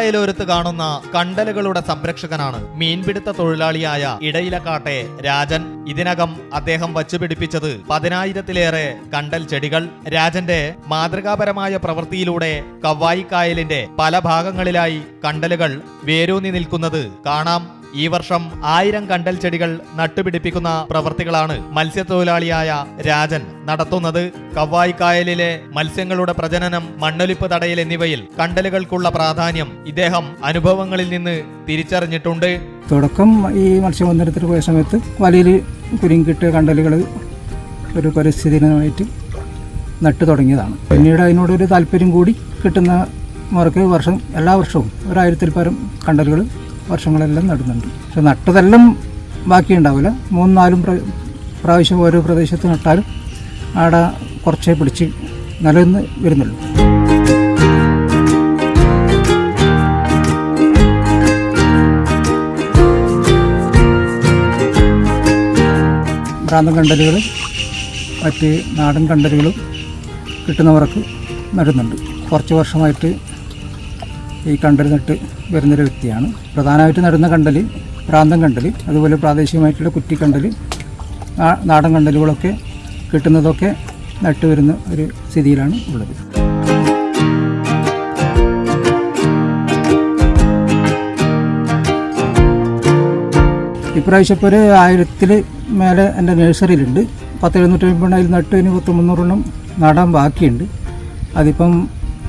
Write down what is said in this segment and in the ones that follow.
കായലോരത്ത് കാണുന്ന കണ്ടലുകളുടെ സംരക്ഷകനാണ് മീൻപിടുത്ത തൊഴിലാളിയായ ഇടയിലക്കാട്ടെ രാജൻ. ഇതിനകം അദ്ദേഹം വച്ചുപിടിപ്പിച്ചത് 10,000-ലേറെ കണ്ടൽ ചെടികൾ. രാജന്റെ മാതൃകാപരമായ പ്രവൃത്തിയിലൂടെ കവ്വായി കായലിന്റെ പല ഭാഗങ്ങളിലായി കണ്ടലുകൾ വേരൂന്നി നിൽക്കുന്നത് കാണാം. ഈ വർഷം 1000 കണ്ടൽ ചെടികൾ നട്ടുപിടിപ്പിക്കുന്ന പ്രവൃത്തികളാണ് മത്സ്യത്തൊഴിലാളിയായ രാജൻ നടത്തുന്നത്. കവ്വായി കായലിലെ മത്സ്യങ്ങളുടെ പ്രജനനം, മണ്ണൊലിപ്പ് തടയൽ എന്നിവയിൽ കണ്ടലുകൾക്കുള്ള പ്രാധാന്യം ഇദ്ദേഹം അനുഭവങ്ങളിൽ നിന്ന് തിരിച്ചറിഞ്ഞിട്ടുണ്ട്. തുടക്കം ഈ മത്സ്യബന്ധനത്തിൽ പോയ സമയത്ത് വലയിൽ കുരുങ്ങിക്കിട്ട് കണ്ടലുകൾ ഒരു പരിസ്ഥിതിയുമായിട്ട് നട്ടു തുടങ്ങിയതാണ്. പിന്നീട് അതിനോടൊരു താല്പര്യം കൂടി കിട്ടുന്ന മുറക്ക് എല്ലാ വർഷവും 1000-ൽ പരം കണ്ടലുകൾ വർഷങ്ങളെല്ലാം നടുന്നുണ്ട്. പക്ഷെ നട്ടതെല്ലാം ബാക്കിയുണ്ടാവില്ല. 3-4 പ്രാവശ്യം ഓരോ പ്രദേശത്ത് നട്ടാലും ആടെ കുറച്ചേ പിടിച്ച് നിലനിന്ന് വരുന്നുള്ളൂ. ഭ്രാന്തൻ കണ്ടലുകൾ മറ്റ് നാടൻ കണ്ടലുകളും കിട്ടുന്നവർക്ക് നടുന്നുണ്ട്. കുറച്ച് വർഷമായിട്ട് ഈ കണ്ടൽ നട്ട് വരുന്നൊരു വ്യക്തിയാണ്. പ്രധാനമായിട്ട് നടുന്ന കണ്ടൽ ഭ്രാന്തൻ കണ്ടൽ, അതുപോലെ പ്രാദേശികമായിട്ടുള്ള കുറ്റിക്കണ്ടൽ, നാടൻ കണ്ടലുകളൊക്കെ കിട്ടുന്നതൊക്കെ നട്ട് വരുന്ന ഒരു സ്ഥിതിയിലാണ് ഉള്ളത്. ഇപ്രാവശ്യം ഇപ്പോൾ ഒരു 1000-ൽ മേലെ എൻ്റെ നഴ്സറിയിലുണ്ട്. 10-750 അതിൽ നട്ട് ഇനി 300 നടാൻ ബാക്കിയുണ്ട്. അതിപ്പം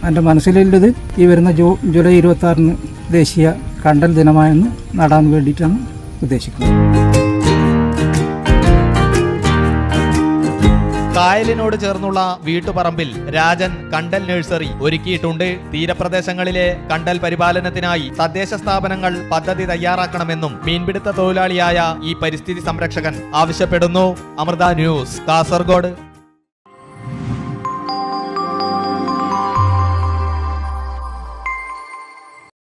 എൻ്റെ മനസ്സിലുള്ളത് ഈ വരുന്ന ജൂലൈ 26-ന് ദേശീയ കണ്ടൽ ദിനമായെന്ന് നടാൻ വേണ്ടിയിട്ടാണ് ഉദ്ദേശിക്കുന്നത്. കായലിനോട് ചേർന്നുള്ള വീട്ടുപറമ്പിൽ രാജൻ കണ്ടൽ നഴ്സറി ഒരുക്കിയിട്ടുണ്ട്. തീരപ്രദേശങ്ങളിലെ കണ്ടൽ പരിപാലനത്തിനായി തദ്ദേശ സ്ഥാപനങ്ങൾ പദ്ധതി തയ്യാറാക്കണമെന്നും മീൻപിടുത്ത തൊഴിലാളിയായ ഈ പരിസ്ഥിതി സംരക്ഷകൻ ആവശ്യപ്പെടുന്നു. അമൃത ന്യൂസ്, കാസർഗോഡ്.